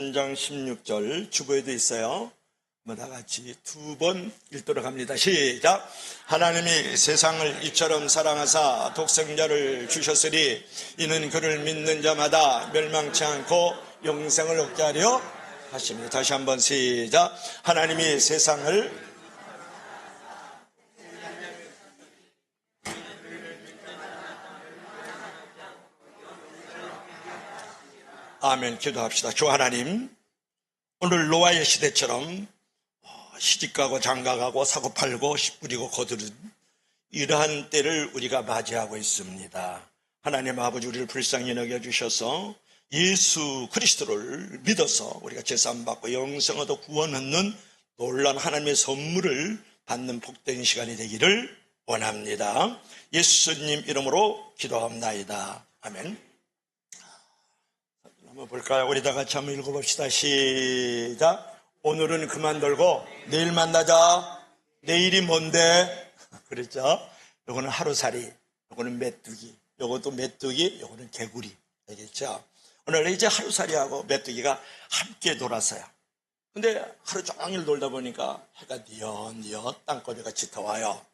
장 16절 주보에도 있어요. 다 같이 두 번 읽도록 합니다. 시작. 하나님이 세상을 이처럼 사랑하사 독생자를 주셨으니 이는 그를 믿는 자마다 멸망치 않고 영생을 얻게 하려 하십니다. 다시 한번 시작. 하나님이 세상을 아멘. 기도합시다. 주 하나님, 오늘 노아의 시대처럼 시집가고 장가가고 사고팔고 씨 뿌리고 거두는 이러한 때를 우리가 맞이하고 있습니다. 하나님 아버지, 우리를 불쌍히 여겨주셔서 예수 그리스도를 믿어서 우리가 제사함 받고 영생 얻어 구원 얻는 놀라운 하나님의 선물을 받는 복된 시간이 되기를 원합니다. 예수님 이름으로 기도합나이다. 아멘. 한번 볼까요? 우리 다 같이 한번 읽어봅시다. 시작. 오늘은 그만 놀고 내일 만나자. 내일이 뭔데? 그랬죠? 요거는 하루살이, 요거는 메뚜기, 요것도 메뚜기, 요거는 개구리. 알겠죠? 오늘 이제 하루살이하고 메뚜기가 함께 놀았어요. 근데 하루 종일 놀다 보니까 해가 뉘엿뉘엿 땅거리가 짙어와요.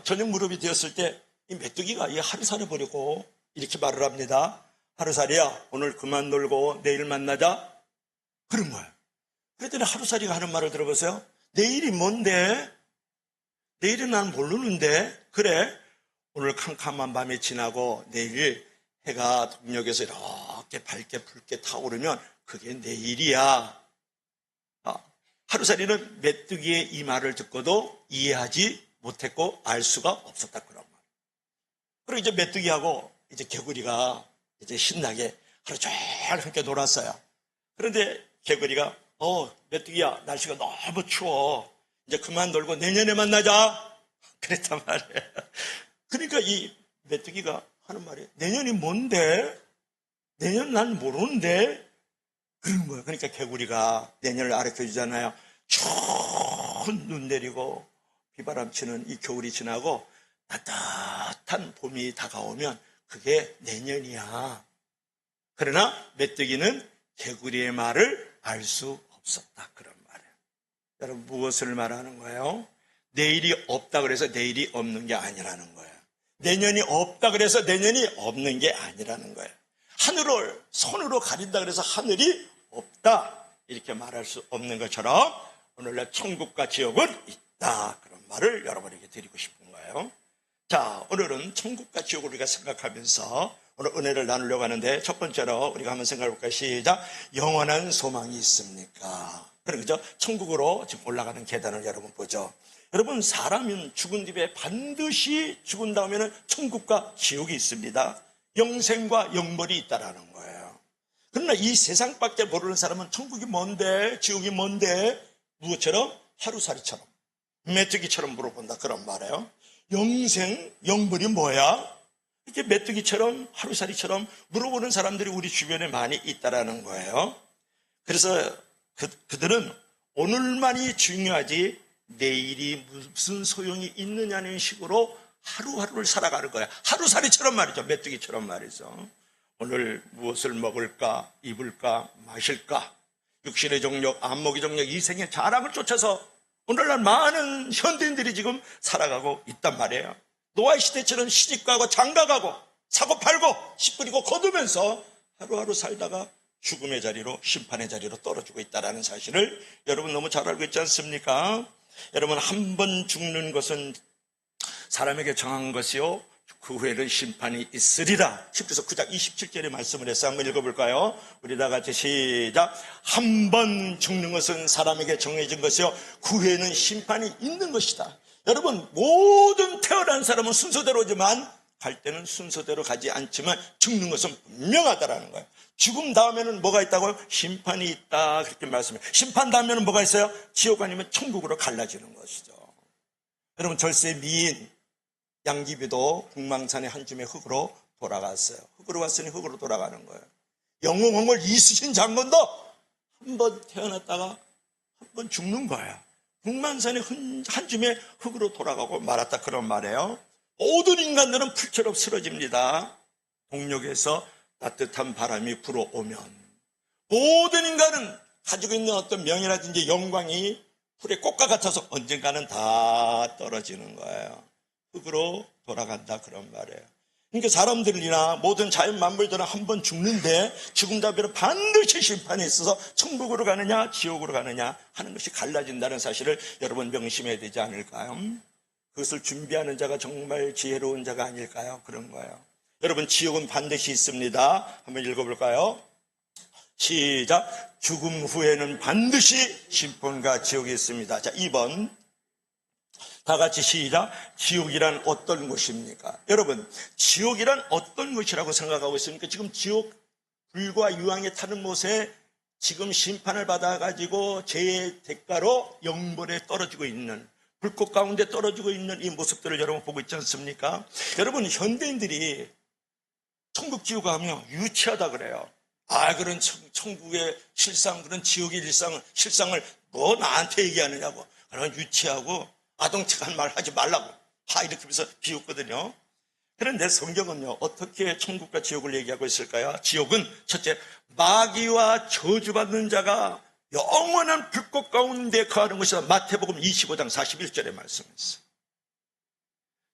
저녁 무렵이 되었을 때 이 메뚜기가 이 하루살이 버리고 이렇게 말을 합니다. 하루살이야, 오늘 그만 놀고 내일 만나자. 그런 거예요. 그랬더니 하루살이가 하는 말을 들어보세요. 내일이 뭔데? 내일은 난 모르는데. 그래, 오늘 캄캄한 밤이 지나고 내일 해가 동력에서 이렇게 밝게 붉게 타오르면 그게 내일이야. 하루살이는 메뚜기의 이 말을 듣고도 이해하지 못했고 알 수가 없었다. 그런 말. 그리고 이제 메뚜기하고 이제 개구리가 이제 신나게 하루 종일 함께 놀았어요. 그런데 개구리가 메뚜기야, 날씨가 너무 추워. 이제 그만 놀고 내년에 만나자. 그랬단 말이에요. 그러니까 이 메뚜기가 하는 말이 내년이 뭔데? 내년 난 모르는데? 그런 거예요. 그러니까 개구리가 내년을 가르쳐주잖아요. 추운 눈 내리고 비바람 치는 이 겨울이 지나고 따뜻한 봄이 다가오면 그게 내년이야. 그러나 메뚜기는 개구리의 말을 알 수 없었다. 그런 말이에요. 여러분, 무엇을 말하는 거예요? 내일이 없다 그래서 내일이 없는 게 아니라는 거예요. 내년이 없다 그래서 내년이 없는 게 아니라는 거예요. 하늘을 손으로 가린다 그래서 하늘이 없다 이렇게 말할 수 없는 것처럼 오늘날 천국과 지옥은 있다. 그런 말을 여러분에게 드리고 싶은 거예요. 자, 오늘은 천국과 지옥을 우리가 생각하면서 오늘 은혜를 나누려고 하는데, 첫 번째로 우리가 한번 생각해 볼까요? 시작. 영원한 소망이 있습니까? 그죠? 천국으로 지금 올라가는 계단을 여러분 보죠. 여러분, 사람은 죽은 뒤에 반드시 죽은 다음에는 천국과 지옥이 있습니다. 영생과 영벌이 있다라는 거예요. 그러나 이 세상밖에 모르는 사람은 천국이 뭔데, 지옥이 뭔데, 무엇처럼? 하루살이처럼, 메뚜기처럼 물어본다. 그런 말이에요. 영생, 영벌이 뭐야? 이렇게 메뚜기처럼 하루살이처럼 물어보는 사람들이 우리 주변에 많이 있다라는 거예요. 그래서 그들은 오늘만이 중요하지 내일이 무슨 소용이 있느냐는 식으로 하루하루를 살아가는 거야. 하루살이처럼 말이죠. 메뚜기처럼 말이죠. 오늘 무엇을 먹을까, 입을까, 마실까, 육신의 정력, 안목의 정력, 이생의 자랑을 쫓아서 오늘날 많은 현대인들이 지금 살아가고 있단 말이에요. 노아의 시대처럼 시집가고 장가가고 사고팔고 씨 뿌리고 거두면서 하루하루 살다가 죽음의 자리로, 심판의 자리로 떨어지고 있다는 사실을 여러분 너무 잘 알고 있지 않습니까? 여러분, 한 번 죽는 것은 사람에게 정한 것이요 그 후에는 심판이 있으리라. 히브리서 9장 27절의 말씀을 해서 한번 읽어볼까요? 우리 다 같이 시작. 한 번 죽는 것은 사람에게 정해진 것이요 그 후에는 심판이 있는 것이다. 여러분, 모든 태어난 사람은 순서대로지만 갈 때는 순서대로 가지 않지만 죽는 것은 분명하다라는 거예요. 죽음 다음에는 뭐가 있다고요? 심판이 있다. 그렇게 말씀해요. 심판 다음에는 뭐가 있어요? 지옥 아니면 천국으로 갈라지는 것이죠. 여러분, 절세 미인 양귀비도 북망산의 한 줌의 흙으로 돌아갔어요. 흙으로 왔으니 흙으로 돌아가는 거예요. 영웅홍을 이순신 장군도 한 번 태어났다가 한 번 죽는 거예요. 북망산의 한 줌의 흙으로 돌아가고 말았다. 그런 말이에요. 모든 인간들은 풀처럼 쓰러집니다. 동력에서 따뜻한 바람이 불어오면 모든 인간은 가지고 있는 어떤 명예라든지 영광이 풀의 꽃과 같아서 언젠가는 다 떨어지는 거예요. 흙으로 돌아간다 그런 말이에요. 그러니까 사람들이나 모든 자연 만물들은 한 번 죽는데 죽음 다음에 반드시 심판이 있어서 천국으로 가느냐 지옥으로 가느냐 하는 것이 갈라진다는 사실을 여러분 명심해야 되지 않을까요? 그것을 준비하는 자가 정말 지혜로운 자가 아닐까요? 그런 거예요. 여러분, 지옥은 반드시 있습니다. 한번 읽어볼까요? 시작. 죽음 후에는 반드시 심판과 지옥이 있습니다. 자, 2번. 다 같이 시작. 지옥이란 어떤 곳입니까? 여러분, 지옥이란 어떤 곳이라고 생각하고 있습니까? 지금 지옥 불과 유황에 타는 곳에 지금 심판을 받아가지고 죄의 대가로 영벌에 떨어지고 있는, 불꽃 가운데 떨어지고 있는 이 모습들을 여러분 보고 있지 않습니까? 여러분, 현대인들이 천국 지옥 하면 유치하다 그래요. 그런 천국의 실상, 그런 지옥의 실상을 뭐 나한테 얘기하느냐고. 그런 유치하고 아동책한 말 하지 말라고. 이렇게 하면서 비웃거든요. 그런데 성경은요, 어떻게 천국과 지옥을 얘기하고 있을까요? 지옥은 첫째, 마귀와 저주받는 자가 영원한 불꽃 가운데 거하는 것이다. 마태복음 25장 41절에 말씀했어요.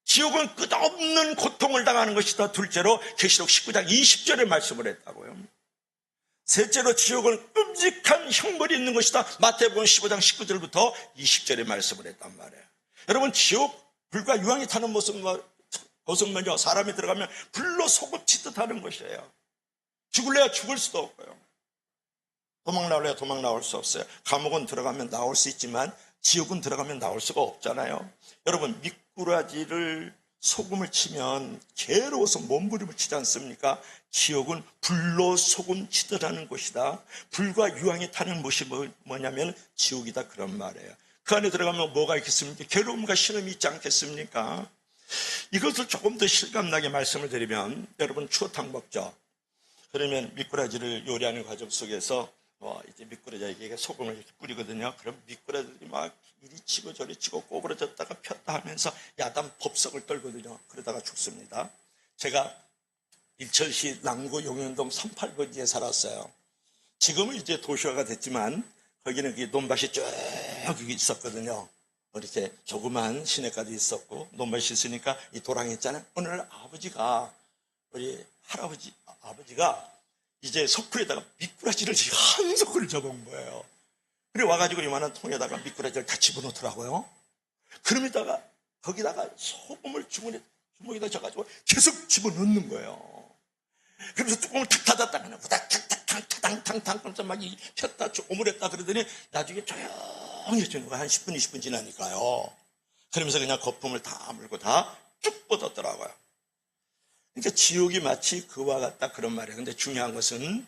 지옥은 끝없는 고통을 당하는 것이다. 둘째로 계시록 19장 20절에 말씀을 했다고요. 셋째로 지옥은 끔찍한 형벌이 있는 것이다. 마태복음 15장 19절부터 20절에 말씀을 했단 말이에요. 여러분, 지옥 불과 유황이 타는 모습은요, 사람이 들어가면 불로 소금 치듯 하는 것이에요. 죽을래야 죽을 수도 없고요. 도망 나올래야 도망 나올 수 없어요. 감옥은 들어가면 나올 수 있지만 지옥은 들어가면 나올 수가 없잖아요. 여러분, 미꾸라지를 소금을 치면 괴로워서 몸부림을 치지 않습니까? 지옥은 불로 소금 치듯 하는 곳이다. 불과 유황이 타는 곳이 뭐냐면 지옥이다 그런 말이에요. 그 안에 들어가면 뭐가 있겠습니까? 괴로움과 신음이 있지 않겠습니까? 이것을 조금 더 실감나게 말씀을 드리면, 여러분 추어탕 먹죠. 그러면 미꾸라지를 요리하는 과정 속에서 이제 미꾸라지에게 소금을 이렇게 뿌리거든요. 그럼 미꾸라지들이 막 이리 치고 저리 치고 꼬부러졌다가 폈다 하면서 야단 법석을 떨거든요. 그러다가 죽습니다. 제가 일천시 남구 용현동 38번지에 살았어요. 지금은 이제 도시화가 됐지만 거기는 논밭이 쭉 있었거든요. 이렇게 조그만 시내가도 있었고 논밭이 있으니까 이 도랑이 있잖아요. 어느 날 우리 아버지가 이제 석굴에다가 미꾸라지를 한 석굴을 접은 거예요. 그래 와가지고 이만한 통에다가 미꾸라지를 다 집어넣더라고요. 그러면다가 거기다가 소금을 주머니에다 져가지고 계속 집어넣는 거예요. 그러면서 뚜껑을 탁 닫았다가 그냥 우닥탁탁 타당탕탕 그러면서 막 폈다 오므렸다 그러더니 나중에 조용해지는 거예요. 한 10분 20분 지나니까요. 그러면서 그냥 거품을 다 물고 다 쭉 뻗었더라고요. 그러니까 지옥이 마치 그와 같다 그런 말이에요. 근데 중요한 것은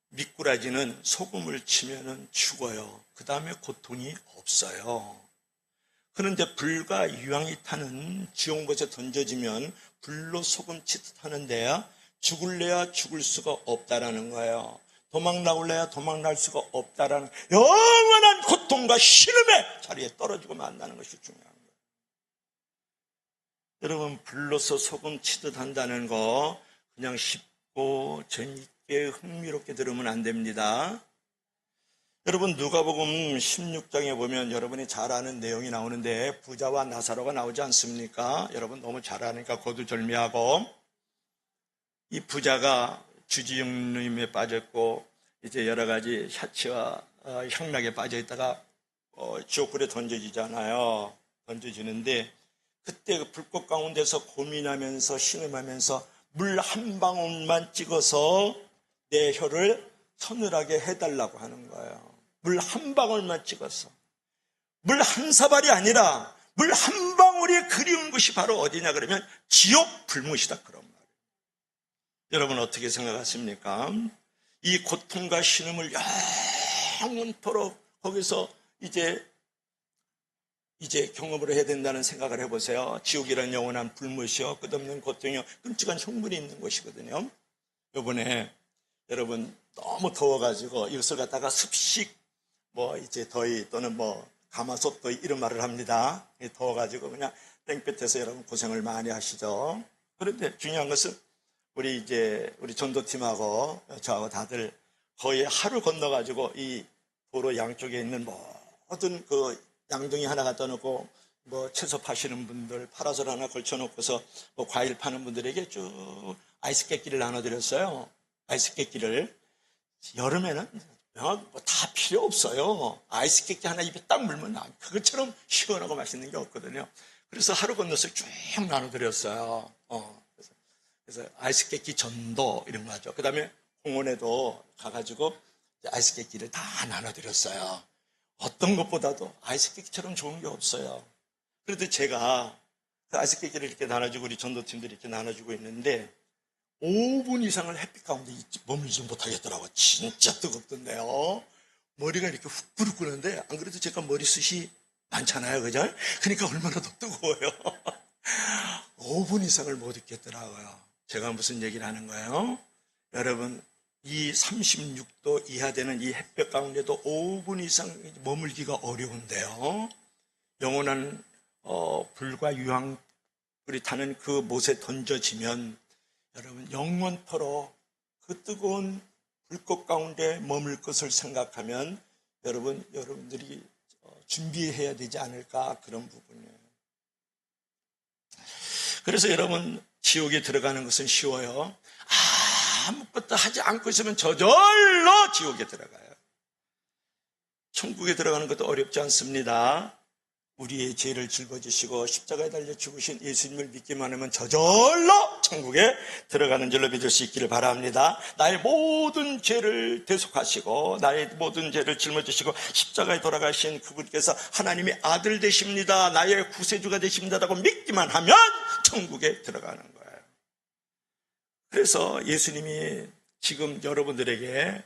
미꾸라지는 소금을 치면은 죽어요. 그 다음에 고통이 없어요. 그런데 불과 유황이 타는 지옥곳에 던져지면 불로 소금 치듯 하는데 죽을래야 죽을 수가 없다라는 거예요. 도망 나올래야 도망 날 수가 없다라는 영원한 고통과 신음의 자리에 떨어지고 만나는 것이 중요한 거예요. 여러분, 불로서 소금 치듯 한다는 거 그냥 쉽고 재미있게 흥미롭게 들으면 안 됩니다. 여러분, 누가복음 16장에 보면 여러분이 잘 아는 내용이 나오는데 부자와 나사로가 나오지 않습니까? 여러분 너무 잘 아니까 고두절미하고, 이 부자가 주지육림에 빠졌고 이제 여러 가지 샤치와 향락에 빠져 있다가 지옥불에 던져지잖아요. 던져지는데 그때 그 불꽃 가운데서 고민하면서 신음하면서 물 한 방울만 찍어서 내 혀를 서늘하게 해달라고 하는 거예요. 물 한 방울만 찍어서. 물 한 사발이 아니라 물 한 방울이 그리운 곳이 바로 어디냐 그러면 지옥 불못이다 그런 말이에요. 여러분 어떻게 생각하십니까? 이 고통과 신음을 영원토록 거기서 이제 경험을 해야 된다는 생각을 해보세요. 지옥이라는 영원한 불못이요, 끝없는 고통이요, 끔찍한 형벌이 있는 곳이거든요. 이번에 여러분 너무 더워가지고 이것을 갖다가 습식 이제 더위 또는 가마솥 더위 이런 말을 합니다. 더워가지고 그냥 땡볕에서 여러분 고생을 많이 하시죠. 그런데 중요한 것은 우리 전도팀하고 저하고 다들 거의 하루 건너가지고 이 도로 양쪽에 있는 모든 그 양동이 하나 갖다 놓고 뭐 채소 파시는 분들, 파라솔 하나 걸쳐놓고서 뭐 과일 파는 분들에게 쭉 아이스 깨끼를 나눠드렸어요. 아이스 깨끼를. 여름에는 뭐 다 필요 없어요. 아이스 깨끼 하나 입에 딱 물면 그것처럼 시원하고 맛있는 게 없거든요. 그래서 하루 건너서 쭉 나눠드렸어요. 그래서 아이스 깨끼 전도 이런 거 하죠. 그 다음에 공원에도 가가지고 아이스 깨끼를 다 나눠드렸어요. 어떤 것보다도 아이스 깨끼처럼 좋은 게 없어요. 그래도 제가 그 아이스 깨끼를 이렇게 나눠주고 우리 전도팀들이 이렇게 나눠주고 있는데 5분 이상을 햇빛 가운데 머물지 못하겠더라고요. 진짜 뜨겁던데요. 머리가 이렇게 훅 끓는데 안 그래도 제가 머리숱이 많잖아요. 그죠? 그러니까 얼마나 더 뜨거워요. 5분 이상을 못 있겠더라고요. 제가 무슨 얘기를 하는 거예요? 여러분, 이 36도 이하 되는 이 햇볕 가운데도 5분 이상 머물기가 어려운데요. 영원한 불과 유황불이 타는 그 못에 던져지면 여러분 영원토록 그 뜨거운 불꽃 가운데 머물 것을 생각하면 여러분들이 준비해야 되지 않을까 그런 부분이에요. 그래서 여러분 지옥에 들어가는 것은 쉬워요. 아무것도 하지 않고 있으면 저절로 지옥에 들어가요. 천국에 들어가는 것도 어렵지 않습니다. 우리의 죄를 짊어지시고 십자가에 달려 죽으신 예수님을 믿기만 하면 저절로 천국에 들어가는 줄로 믿을 수 있기를 바랍니다. 나의 모든 죄를 대속하시고 나의 모든 죄를 짊어지시고 십자가에 돌아가신 그분께서 하나님의 아들 되십니다. 나의 구세주가 되십니다라고 믿기만 하면 천국에 들어가는 거예요. 그래서 예수님이 지금 여러분들에게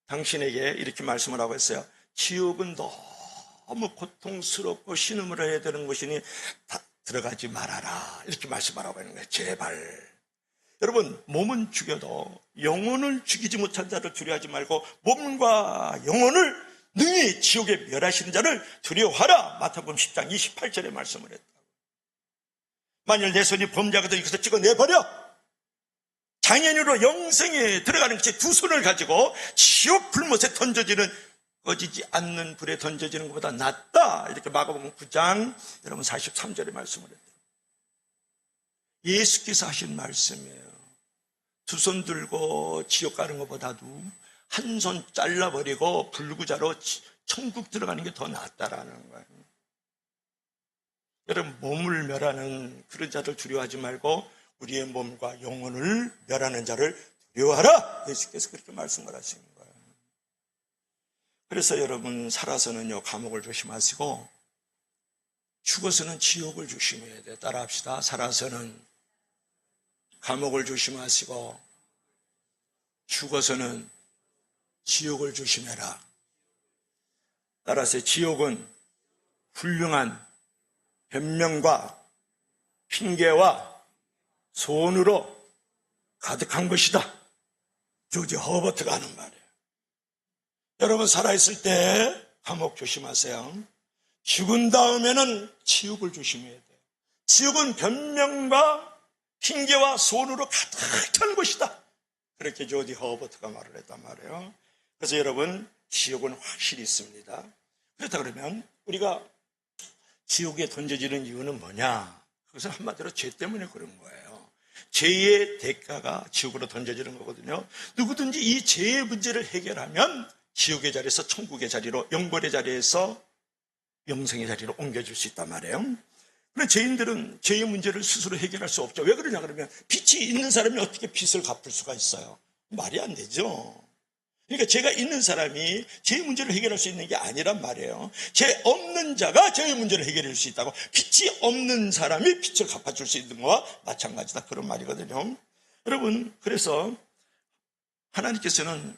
당신에게 이렇게 말씀을 하고 있어요. 지옥은 너무 고통스럽고 신음을 해야 되는 것이니 들어가지 말아라 이렇게 말씀하라고 하는 거예요. 제발. 여러분 몸은 죽여도 영혼을 죽이지 못한 자를 두려워하지 말고 몸과 영혼을 능히 지옥에 멸하시는 자를 두려워하라. 마태복음 10장 28절에 말씀을 했다. 만일 내 손이 범죄하거든 이것을 찍어내버려. 장애인으로 영생에 들어가는 것이 두 손을 가지고 지옥 불못에 던져지는 꺼지지 않는 불에 던져지는 것보다 낫다. 이렇게 마가복음 9장 여러분 43절에 말씀을 했다. 예수께서 하신 말씀이에요. 두 손 들고 지옥 가는 것보다도 한 손 잘라버리고 불구자로 천국 들어가는 게 더 낫다라는 거예요. 여러분 몸을 멸하는 그런 자를 두려워하지 말고 우리의 몸과 영혼을 멸하는 자를 두려워하라. 예수께서 그렇게 말씀을 하신 거예요. 그래서 여러분 살아서는요 감옥을 조심하시고 죽어서는 지옥을 조심해야 돼요. 따라합시다. 살아서는 감옥을 조심하시고 죽어서는 지옥을 조심해라. 따라서 지옥은 훌륭한 변명과 핑계와 소원으로 가득한 것이다. 조지 허버트가 하는 말이에요. 여러분 살아있을 때 감옥 조심하세요. 죽은 다음에는 지옥을 조심해야 돼요. 지옥은 변명과 핑계와 소원으로 가득 찬 것이다. 그렇게 조지 허버트가 말을 했단 말이에요. 그래서 여러분 지옥은 확실히 있습니다. 그렇다 그러면 우리가 지옥에 던져지는 이유는 뭐냐? 그것은 한마디로 죄 때문에 그런 거예요. 죄의 대가가 지옥으로 던져지는 거거든요. 누구든지 이 죄의 문제를 해결하면 지옥의 자리에서 천국의 자리로, 영벌의 자리에서 영생의 자리로 옮겨줄 수 있단 말이에요. 그런데 죄인들은 죄의 문제를 스스로 해결할 수 없죠. 왜 그러냐 그러면 빚이 있는 사람이 어떻게 빚을 갚을 수가 있어요? 말이 안 되죠. 그러니까 죄가 있는 사람이 죄의 문제를 해결할 수 있는 게 아니란 말이에요. 죄 없는 자가 죄의 문제를 해결할 수 있다고. 빚이 없는 사람이 빚을 갚아줄 수 있는 거와 마찬가지다. 그런 말이거든요. 여러분 그래서 하나님께서는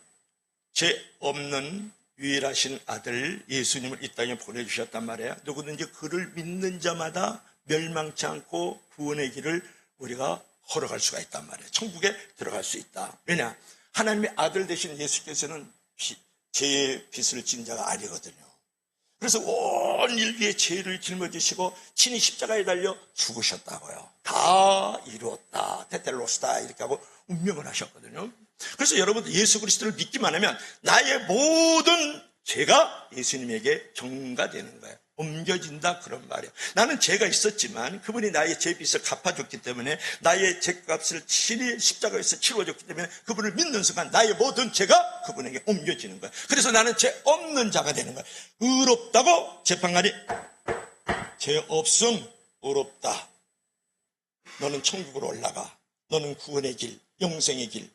죄 없는 유일하신 아들 예수님을 이 땅에 보내주셨단 말이에요. 누구든지 그를 믿는 자마다 멸망치 않고 구원의 길을 우리가 걸어갈 수가 있단 말이에요. 천국에 들어갈 수 있다. 왜냐? 하나님의 아들 되신 예수께서는 죄의 빚을 진 자가 아니거든요. 그래서 온 인류의 죄를 짊어지시고 친히 십자가에 달려 죽으셨다고요. 다 이루었다. 테텔로스다 이렇게 하고 운명을 하셨거든요. 그래서 여러분 예수 그리스도를 믿기만 하면 나의 모든 죄가 예수님에게 전가되는 거예요. 옮겨진다 그런 말이에요. 나는 죄가 있었지만 그분이 나의 죄빚을 갚아줬기 때문에 나의 죄값을 친히 십자가에서 치러줬기 때문에 그분을 믿는 순간 나의 모든 죄가 그분에게 옮겨지는 거예요. 그래서 나는 죄 없는 자가 되는 거예요. 의롭다고 재판관이 죄 없음 의롭다. 너는 천국으로 올라가. 너는 구원의 길, 영생의 길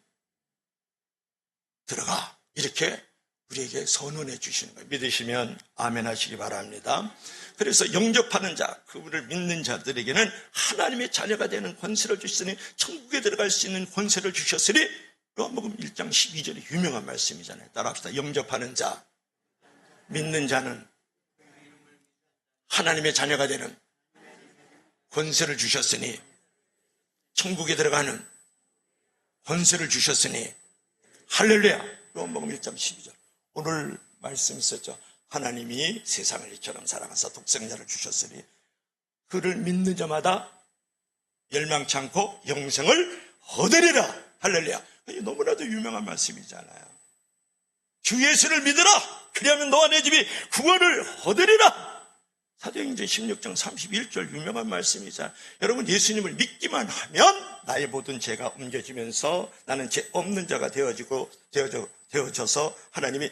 들어가. 이렇게 우리에게 선언해 주시는 거예요. 믿으시면 아멘 하시기 바랍니다. 그래서 영접하는 자, 그분을 믿는 자들에게는 하나님의 자녀가 되는 권세를 주시니 천국에 들어갈 수 있는 권세를 주셨으니 요한복음 1장 12절에 유명한 말씀이잖아요. 따라합시다. 영접하는 자, 믿는 자는 하나님의 자녀가 되는 권세를 주셨으니 천국에 들어가는 권세를 주셨으니 할렐루야. 요한복음 1장 12절. 오늘 말씀 있었죠. 하나님이 세상을 이처럼 사랑하사 독생자를 주셨으니 그를 믿는 자마다 멸망치 않고 영생을 얻으리라. 할렐루야. 너무나도 유명한 말씀이잖아요. 주 예수를 믿으라. 그리하면 너와 내 집이 구원을 얻으리라. 사도행전 16장 31절 유명한 말씀이잖아요. 여러분 예수님을 믿기만 하면 나의 모든 죄가 옮겨지면서 나는 죄 없는 자가 되어져서 하나님이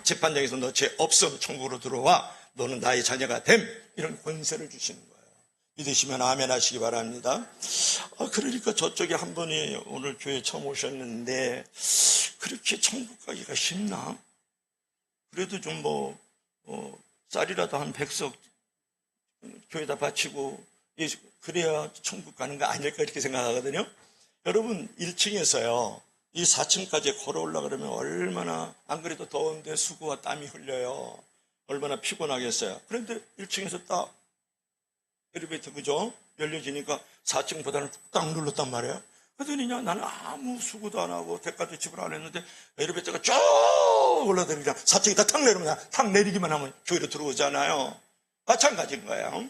재판장에서 너 죄 없음 천국으로 들어와. 너는 나의 자녀가 됨. 이런 권세를 주시는 거예요. 믿으시면 아멘 하시기 바랍니다. 그러니까 저쪽에 한 분이 오늘 교회 처음 오셨는데 그렇게 천국 가기가 쉽나? 그래도 좀 쌀이라도 한 100석 교회에다 바치고 그래야 천국 가는 거 아닐까 이렇게 생각하거든요. 여러분 1층에서요 이 4층까지 걸어 올라가려면 얼마나 안 그래도 더운데 수고와 땀이 흘려요. 얼마나 피곤하겠어요. 그런데 1층에서 딱 엘리베이터 그죠? 열려지니까 4층보다는 딱 눌렀단 말이에요. 그러더니 나는 아무 수고도 안 하고 대가도 지불 안 했는데 엘리베이터가 쭉 올라다니니까 4층에다 탁 내리면 탁 내리기만 하면 교회로 들어오잖아요. 마찬가지인 거예요.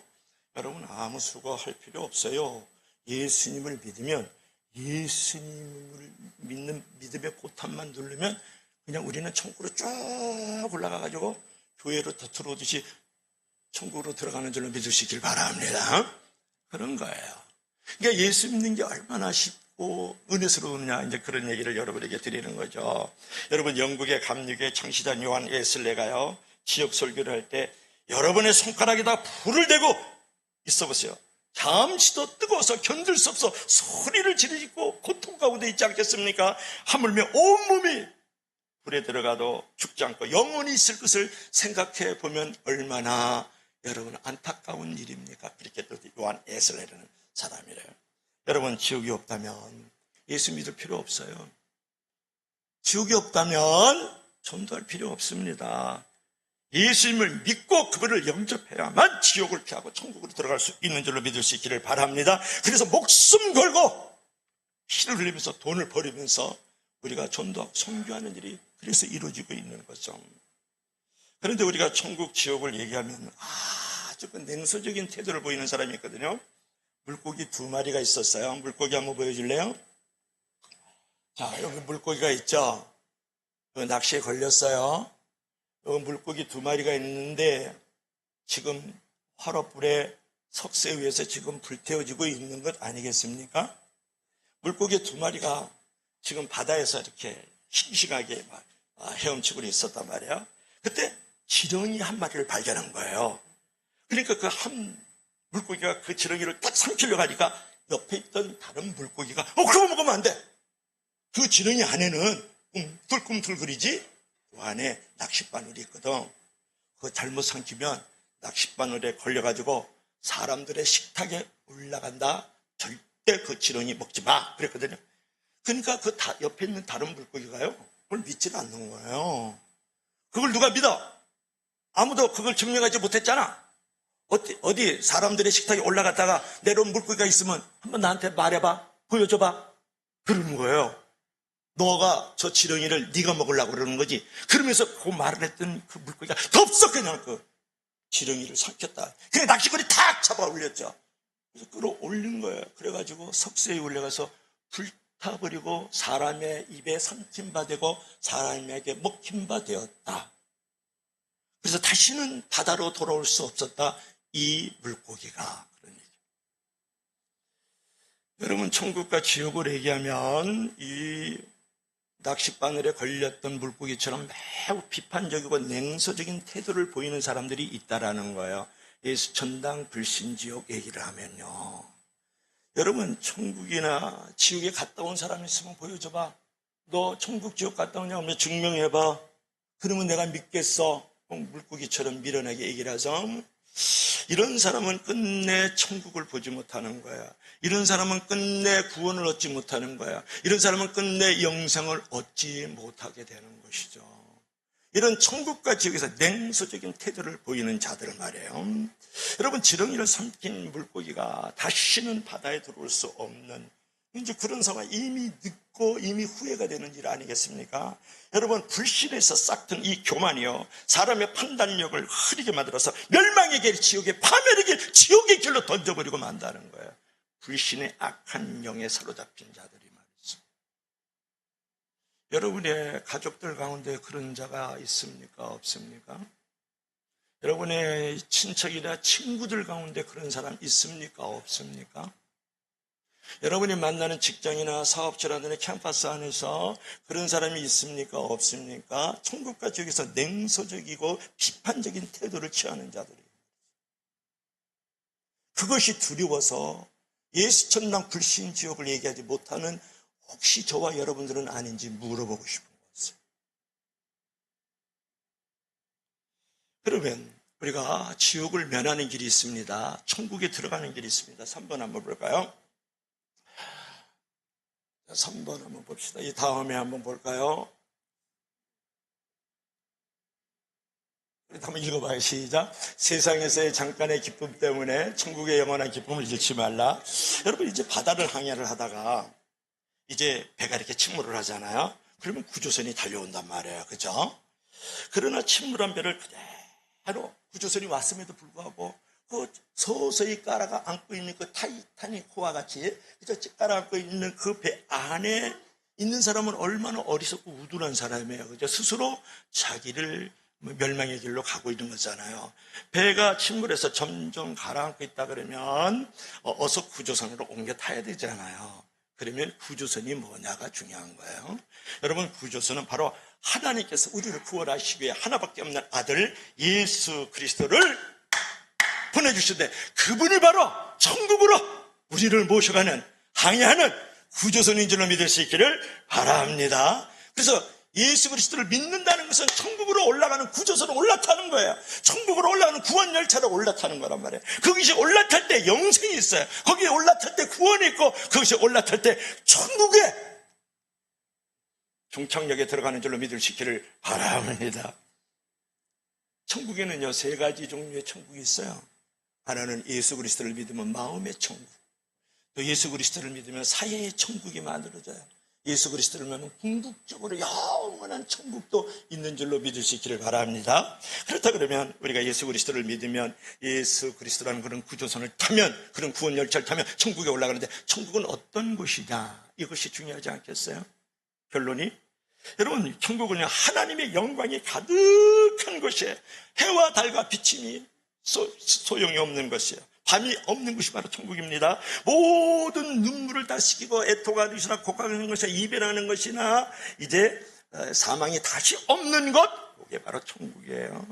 여러분 아무 수고할 필요 없어요. 예수님을 믿으면 예수님을 믿는 믿음의 보탄만 누르면 그냥 우리는 천국으로 쭉 올라가가지고 교회로 더 들어오듯이 천국으로 들어가는 줄로 믿으시길 바랍니다. 그런 거예요. 그러니까 예수 믿는 게 얼마나 쉽고 은혜스러우냐 이제 그런 얘기를 여러분에게 드리는 거죠. 여러분 영국의 감리교의 창시자 요한 웨슬레가요 지역 설교를 할 때 여러분의 손가락에다 불을 대고 있어 보세요. 잠시도 뜨거워서 견딜 수 없어 소리를 지르고 고통 가운데 있지 않겠습니까? 하물며 온몸이 불에 들어가도 죽지 않고 영원히 있을 것을 생각해 보면 얼마나 여러분 안타까운 일입니까? 그렇게 또 요한 웨슬레라는 사람이래요. 여러분 지옥이 없다면 예수 믿을 필요 없어요. 지옥이 없다면 전도할 필요 없습니다. 예수님을 믿고 그분을 영접해야만 지옥을 피하고 천국으로 들어갈 수 있는 줄로 믿을 수 있기를 바랍니다. 그래서 목숨 걸고 피를 흘리면서 돈을 버리면서 우리가 전도하고 선교하는 일이 그래서 이루어지고 있는 거죠. 그런데 우리가 천국 지옥을 얘기하면 아주 냉소적인 태도를 보이는 사람이 있거든요. 물고기 2마리가 있었어요. 물고기 한번 보여줄래요? 자, 여기 물고기가 있죠. 낚시에 걸렸어요. 여기 물고기 2마리가 있는데 지금 화롯불에 석쇠 위에서 지금 불태워지고 있는 것 아니겠습니까? 물고기 2마리가 지금 바다에서 이렇게 싱싱하게 헤엄치고 있었단 말이에요. 그때 지렁이 1마리를 발견한 거예요. 그러니까 그 한 물고기가 그 지렁이를 딱 삼키려고 하니까 옆에 있던 다른 물고기가 그거 먹으면 안 돼. 그 지렁이 안에는 꿈틀꿈틀거리지 그 안에 낚싯바늘이 있거든. 그거 잘못 삼키면 낚싯바늘에 걸려가지고 사람들의 식탁에 올라간다. 절대 그 지렁이 먹지 마 그랬거든요. 그러니까 그 옆에 있는 다른 물고기가요 그걸 믿지를 않는 거예요. 그걸 누가 믿어? 아무도 그걸 증명하지 못했잖아. 어디 사람들의 식탁에 올라갔다가 내려온 물고기가 있으면 한번 나한테 말해봐, 보여줘봐 그러는 거예요. 너가 저 지렁이를 네가 먹으려고 그러는 거지. 그러면서 그 말을 했던 그 물고기가 덥석 그냥 그 지렁이를 삼켰다. 그냥 낚시거리 탁 잡아 올렸죠. 그래서 끌어올린 거예요. 그래가지고 석쇠에 올려가서 불 타버리고 사람의 입에 삼킨 바 되고 사람에게 먹힌 바 되었다. 그래서 다시는 바다로 돌아올 수 없었다. 이 물고기가. 그런 얘기. 여러분, 천국과 지옥을 얘기하면 이 낚싯바늘에 걸렸던 물고기처럼 매우 비판적이고 냉소적인 태도를 보이는 사람들이 있다라는 거예요. 예수 천당 불신지옥 얘기를 하면요. 여러분, 천국이나 지옥에 갔다 온 사람 있으면 보여줘봐. 너 천국 지옥 갔다 오냐 하면 증명해봐. 그러면 내가 믿겠어. 물고기처럼 밀어내게 얘기를 해서 이런 사람은 끝내 천국을 보지 못하는 거야. 이런 사람은 끝내 구원을 얻지 못하는 거야. 이런 사람은 끝내 영생을 얻지 못하게 되는 것이죠. 이런 천국과 지옥에서 냉소적인 태도를 보이는 자들 말이에요. 여러분, 지렁이를 삼킨 물고기가 다시는 바다에 들어올 수 없는 이제 그런 상황, 이미 늦고 이미 후회가 되는 일 아니겠습니까? 여러분, 불신에서 싹튼 이 교만이요, 사람의 판단력을 흐리게 만들어서 멸망의 길, 지옥의 파멸의 길, 지옥의 길로 던져버리고 만다는 거예요. 불신의 악한 영에 사로잡힌 자들이 말이죠. 여러분의 가족들 가운데 그런 자가 있습니까? 없습니까? 여러분의 친척이나 친구들 가운데 그런 사람 있습니까? 없습니까? 여러분이 만나는 직장이나 사업처라든지 캠퍼스 안에서 그런 사람이 있습니까? 없습니까? 천국과 지옥에서 냉소적이고 비판적인 태도를 취하는 자들이에요. 그것이 두려워서 예수 천당 불신 지옥을 얘기하지 못하는 혹시 저와 여러분들은 아닌지 물어보고 싶은 것이에요. 그러면 우리가 지옥을 면하는 길이 있습니다. 천국에 들어가는 길이 있습니다. 3번 한번 볼까요? 3번 한번 봅시다. 이 다음에 한번 볼까요? 한번 읽어봐요. 시작. 세상에서의 잠깐의 기쁨 때문에 천국의 영원한 기쁨을 잃지 말라. 여러분, 이제 바다를 항해를 하다가 이제 배가 이렇게 침몰을 하잖아요. 그러면 구조선이 달려온단 말이에요. 그죠? 그러나 침몰한 배를 그대로 구조선이 왔음에도 불구하고 그 서서히 깔아가 안고 있는 그 타이타닉 호와 같이 깔아 안고 있는 그 배 안에 있는 사람은 얼마나 어리석고 우둔한 사람이에요. 그죠? 스스로 자기를 멸망의 길로 가고 있는 거잖아요. 배가 침몰해서 점점 가라앉고 있다 그러면 어서 구조선으로 옮겨 타야 되잖아요. 그러면 구조선이 뭐냐가 중요한 거예요. 여러분, 구조선은 바로 하나님께서 우리를 구원하시기 위해 하나밖에 없는 아들 예수 그리스도를 보내주시는데, 그분이 바로 천국으로 우리를 모셔가는, 항해하는 구조선인 줄로 믿을 수 있기를 바랍니다. 그래서 예수 그리스도를 믿는다는 것은 천국으로 올라가는 구조선으로 올라타는 거예요. 천국으로 올라가는 구원 열차로 올라타는 거란 말이에요. 거기서 올라탈 때 영생이 있어요. 거기에 올라탈 때 구원이 있고, 거기서 올라탈 때 천국에 종착역에 들어가는 줄로 믿을 수 있기를 바랍니다. 천국에는요, 3가지 종류의 천국이 있어요. 하나는 예수 그리스도를 믿으면 마음의 천국, 또 예수 그리스도를 믿으면 사회의 천국이 만들어져요. 예수 그리스도를 믿으면 궁극적으로 영원한 천국도 있는 줄로 믿을 수 있기를 바랍니다. 그렇다 그러면 우리가 예수 그리스도를 믿으면 예수 그리스도라는 그런 구조선을 타면, 그런 구원 열차를 타면 천국에 올라가는데, 천국은 어떤 곳이냐, 이것이 중요하지 않겠어요? 결론이, 여러분, 천국은 하나님의 영광이 가득한 곳이에요. 해와 달과 비침이 소용이 없는 것이에요. 밤이 없는 것이 바로 천국입니다. 모든 눈물을 다 식히고 애통하는 곡하는 것이나 이별하는 것이나 이제 사망이 다시 없는 것, 그게 바로 천국이에요.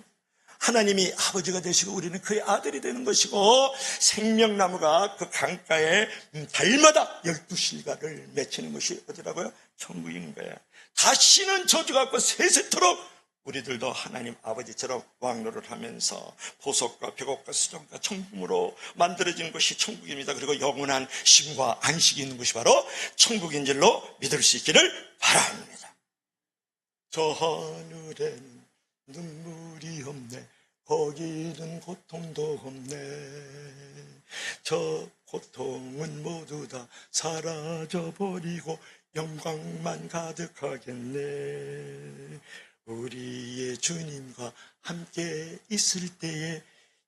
하나님이 아버지가 되시고 우리는 그의 아들이 되는 것이고, 생명나무가 그 강가에 달마다 12실과를 맺히는 것이 어디라고요? 천국인 거예요. 다시는 저주가 없고 세세토록 우리들도 하나님 아버지처럼 왕노를 하면서 보석과 벽옥과 수정과 천국으로 만들어진 것이 천국입니다. 그리고 영원한 쉼과 안식이 있는 것이 바로 천국인 줄로 믿을 수 있기를 바랍니다. 저 하늘에는 눈물이 없네, 거기는 고통도 없네, 저 고통은 모두 다 사라져버리고 영광만 가득하겠네. 우리의 주님과 함께 있을 때에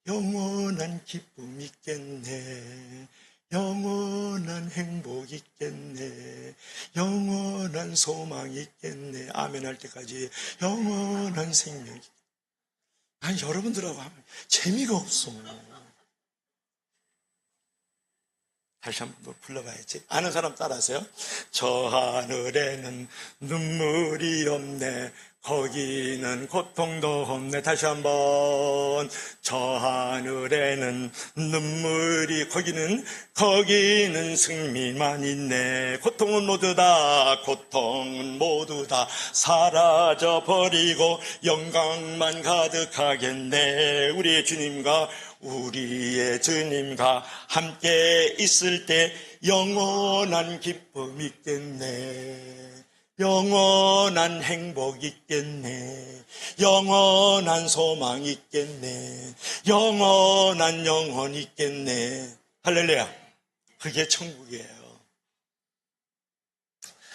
영원한 기쁨이 있겠네. 영원한 행복 있겠네. 영원한 소망 있겠네. 아멘 할 때까지 영원한 생명. 아니, 여러분들하고 하면 재미가 없어. 다시 한 번 더 불러봐야지. 아는 사람 따라하세요. 저 하늘에는 눈물이 없네. 거기는 고통도 없네. 다시 한번. 저 하늘에는 눈물이, 거기는 승리만 있네. 고통은 모두 다 사라져버리고 영광만 가득하겠네. 우리의 주님과 함께 있을 때 영원한 기쁨 있겠네. 영원한 행복 있겠네. 영원한 소망 있겠네. 영원한 영혼 있겠네. 할렐루야. 그게 천국이에요.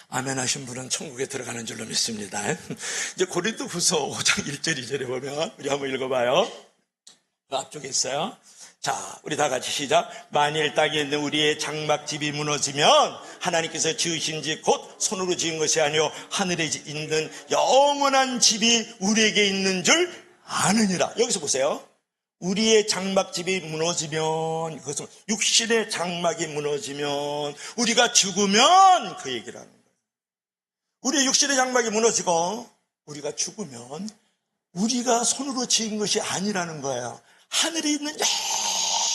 아멘 하신 분은 천국에 들어가는 줄로 믿습니다. 이제 고린도후서 5장 1절 2절에 보면 우리 한번 읽어봐요. 그 앞쪽에 있어요. 자, 우리 다 같이 시작. 만일 땅에 있는 우리의 장막집이 무너지면 하나님께서 지으신 집 곧 손으로 지은 것이 아니요 하늘에 있는 영원한 집이 우리에게 있는 줄 아느니라. 여기서 보세요. 우리의 장막집이 무너지면, 그것은 육신의 장막이 무너지면, 우리가 죽으면 그 얘기를 하는 거예요. 우리의 육신의 장막이 무너지고 우리가 죽으면 우리가 손으로 지은 것이 아니라는 거예요. 하늘에 있는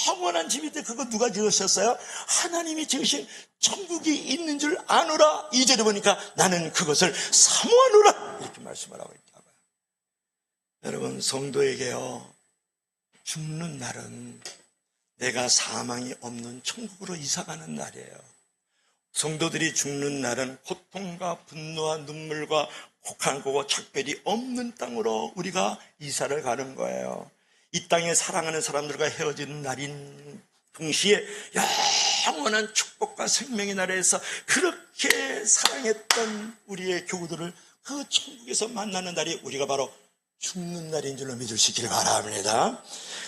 영원한 집인데 그거 누가 지으셨어요? 하나님이 지으신 천국이 있는 줄 아노라. 2절에 보니까 나는 그것을 사모하노라 이렇게 말씀을 하고 있나 봐요. 여러분, 성도에게요, 죽는 날은 내가 사망이 없는 천국으로 이사가는 날이에요. 성도들이 죽는 날은 고통과 분노와 눈물과 혹한고 작별이 없는 땅으로 우리가 이사를 가는 거예요. 이 땅에 사랑하는 사람들과 헤어지는 날인 동시에 영원한 축복과 생명의 나라에서 그렇게 사랑했던 우리의 교우들을 그 천국에서 만나는 날이 우리가 바로 죽는 날인 줄로 믿을 수 있기를 바랍니다.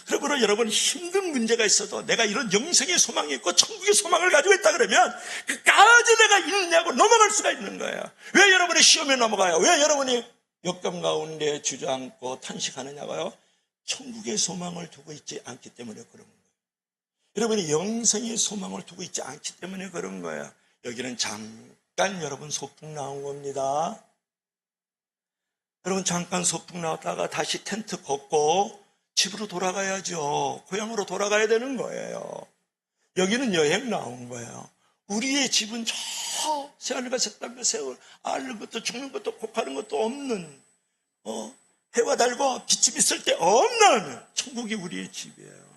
그러므로 여러분, 힘든 문제가 있어도 내가 이런 영생의 소망이 있고 천국의 소망을 가지고 있다 그러면 그까지 내가 인내하고 넘어갈 수가 있는 거예요. 왜 여러분이 시험에 넘어가요? 왜 여러분이 역경 가운데 주저앉고 탄식하느냐고요? 천국의 소망을 두고 있지 않기 때문에 그런 거예요. 여러분이 영생의 소망을 두고 있지 않기 때문에 그런 거예요. 여기는 잠깐 여러분 소풍 나온 겁니다. 여러분, 잠깐 소풍 나왔다가 다시 텐트 걷고 집으로 돌아가야죠. 고향으로 돌아가야 되는 거예요. 여기는 여행 나온 거예요. 우리의 집은 저 새하늘과 새 땅과 새울, 앓는 것도 죽는 것도 곡하는 것도 없는, 해와 달과 빛이 있을 때 없는 천국이 우리의 집이에요.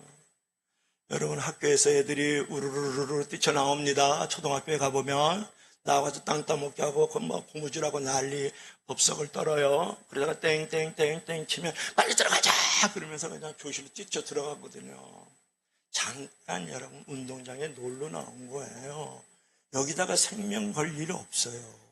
여러분, 학교에서 애들이 우르르르 뛰쳐나옵니다. 초등학교에 가보면 나와서 땅 따먹게 하고 고무줄하고 난리, 법석을 떨어요. 그러다가 땡땡땡땡 치면 빨리 들어가자 그러면서 그냥 교실로 뛰쳐 들어가거든요. 잠깐 여러분 운동장에 놀러 나온 거예요. 여기다가 생명 걸 일 없어요.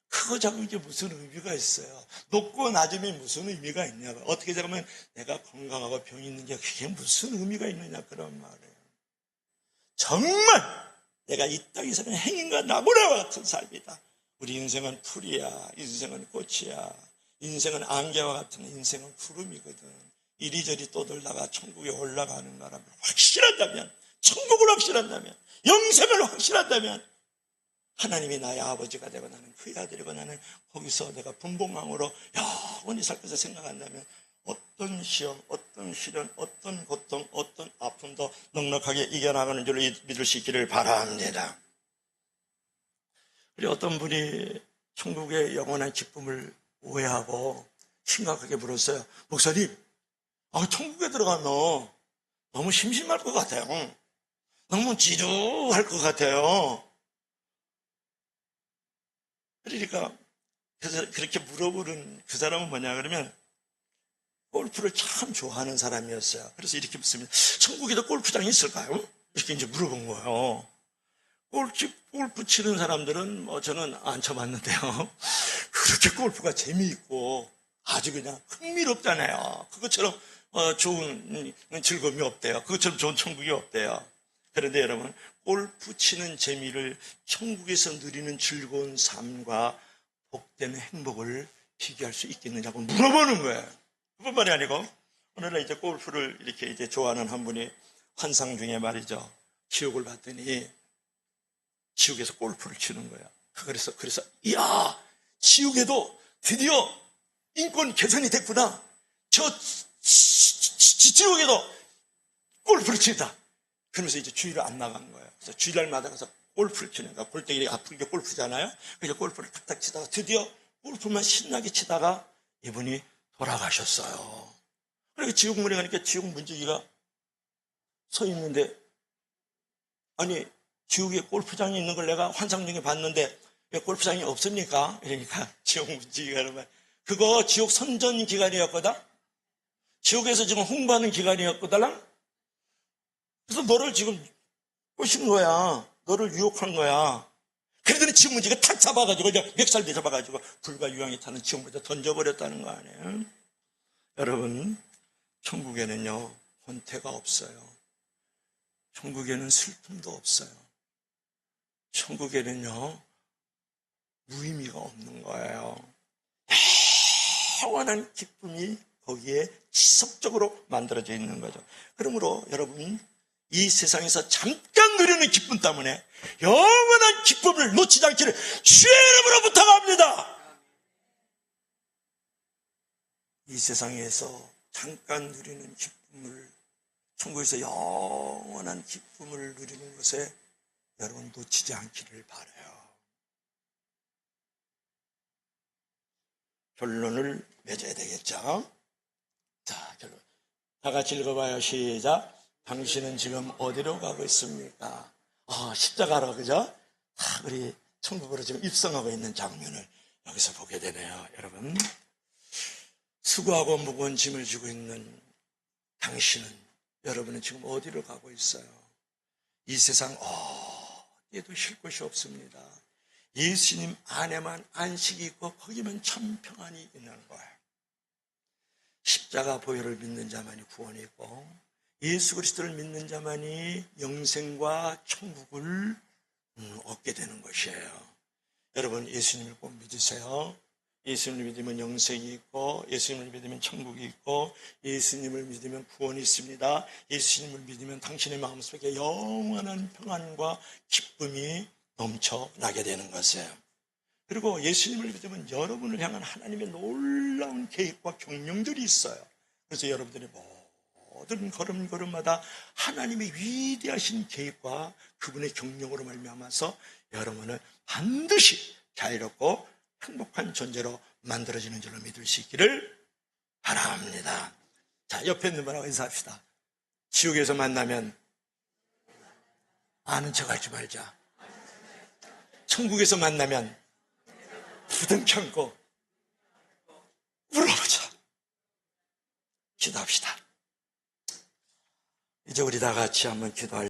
그거 잡은 게 무슨 의미가 있어요? 높고 낮음이 무슨 의미가 있냐고. 어떻게 잡으면 내가 건강하고 병이 있는 게 그게 무슨 의미가 있느냐, 그런 말이에요. 정말 내가 이 땅에서는 행인과 나무라와 같은 삶이다. 우리 인생은 풀이야. 인생은 꽃이야. 인생은 안개와 같은 인생은 구름이거든. 이리저리 떠돌다가 천국에 올라가는 거라면 확실한다면, 천국을 확실한다면, 영생을 확실한다면 하나님이 나의 아버지가 되고 나는 그의 아들이고 나는 거기서 내가 분봉왕으로 영원히 살 것을 생각한다면 어떤 시험, 어떤 시련, 어떤 고통, 어떤 아픔도 넉넉하게 이겨나가는 줄로 믿을 수 있기를 바랍니다. 그리고 어떤 분이 천국의 영원한 기쁨을 오해하고 심각하게 물었어요. 목사님, 천국에 들어가면 너무 심심할 것 같아요. 너무 지루할 것 같아요. 그러니까 그렇게 물어보는 그 사람은 뭐냐 그러면 골프를 참 좋아하는 사람이었어요. 그래서 이렇게 묻습니다. 천국에도 골프장이 있을까요? 이렇게 이제 물어본 거예요. 골프 치는 사람들은 저는 안 쳐봤는데요. 그렇게 골프가 재미있고 아주 그냥 흥미롭잖아요. 그것처럼 좋은 즐거움이 없대요. 그것처럼 좋은 천국이 없대요. 그런데 여러분, 골프 치는 재미를 천국에서 누리는 즐거운 삶과 복된 행복을 비교할 수 있겠느냐고 물어보는 거예요. 그뿐만이 아니고, 오늘날 이제 골프를 이렇게 이제 좋아하는 한 분이 환상 중에 말이죠. 지옥을 봤더니 지옥에서 골프를 치는 거야. 그래서, 이야, 지옥에도 드디어 인권 개선이 됐구나. 지옥에도 골프를 친다. 그러면서 이제 주일을 안 나간 거예요. 그래서 주일날마다 가서 골프를 치는 거야. 골때기 아픈 게 골프잖아요. 그래서 골프를 탁탁 치다가 드디어 골프만 신나게 치다가 이분이 돌아가셨어요. 그러니까 지옥문에 가니까 지옥 문지기가 서 있는데, 아니, 지옥에 골프장이 있는 걸 내가 환상 중에 봤는데 왜 골프장이 없습니까? 그러니까 지옥 문지기가 그러면, 그거 지옥 선전 기간이었거든? 지옥에서 지금 홍보하는 기간이었거든? 그래서 너를 지금 꼬신 거야. 너를 유혹한 거야. 그러더니 지옥 문지기가 탁 잡아가지고, 이제 멱살대 잡아가지고 불과 유황이 타는 지옥 문지기가 던져버렸다는 거 아니에요? 여러분, 천국에는요, 권태가 없어요. 천국에는 슬픔도 없어요. 천국에는요, 무의미가 없는 거예요. 영원한 기쁨이 거기에 지속적으로 만들어져 있는 거죠. 그러므로 여러분, 이 세상에서 잠깐 누리는 기쁨 때문에 영원한 기쁨을 놓치지 않기를 주의 이름으로 부탁합니다. 이 세상에서 잠깐 누리는 기쁨을, 천국에서 영원한 기쁨을 누리는 것에 여러분 놓치지 않기를 바라요. 결론을 맺어야 되겠죠? 자, 결론. 다 같이 읽어봐요. 시작. 당신은 지금 어디로 가고 있습니까? 십자가로, 그죠? 다 우리 천국으로 지금 입성하고 있는 장면을 여기서 보게 되네요. 여러분, 수고하고 무거운 짐을 지고 있는 당신은, 여러분은 지금 어디로 가고 있어요? 이 세상 어디에도 쉴 곳이 없습니다. 예수님 안에만 안식이 있고 거기만 참 평안이 있는 거예요. 십자가 보혈을 믿는 자만이 구원이 있고 예수 그리스도를 믿는 자만이 영생과 천국을 얻게 되는 것이에요. 여러분, 예수님을 꼭 믿으세요. 예수님을 믿으면 영생이 있고, 예수님을 믿으면 천국이 있고, 예수님을 믿으면 구원이 있습니다. 예수님을 믿으면 당신의 마음속에 영원한 평안과 기쁨이 넘쳐나게 되는 것이에요. 그리고 예수님을 믿으면 여러분을 향한 하나님의 놀라운 계획과 경륜들이 있어요. 그래서 여러분들이 모든 걸음걸음마다 하나님의 위대하신 계획과 그분의 경륜으로 말미암아서 여러분을 반드시 자유롭고 행복한 존재로 만들어지는 줄로 믿을 수 있기를 바랍니다. 자, 옆에 있는 분하고 인사합시다. 지옥에서 만나면 아는 척 하지 말자. 천국에서 만나면 부둥켜안고 물어보자. 기도합시다. 이제 우리 다 같이 한번 기도할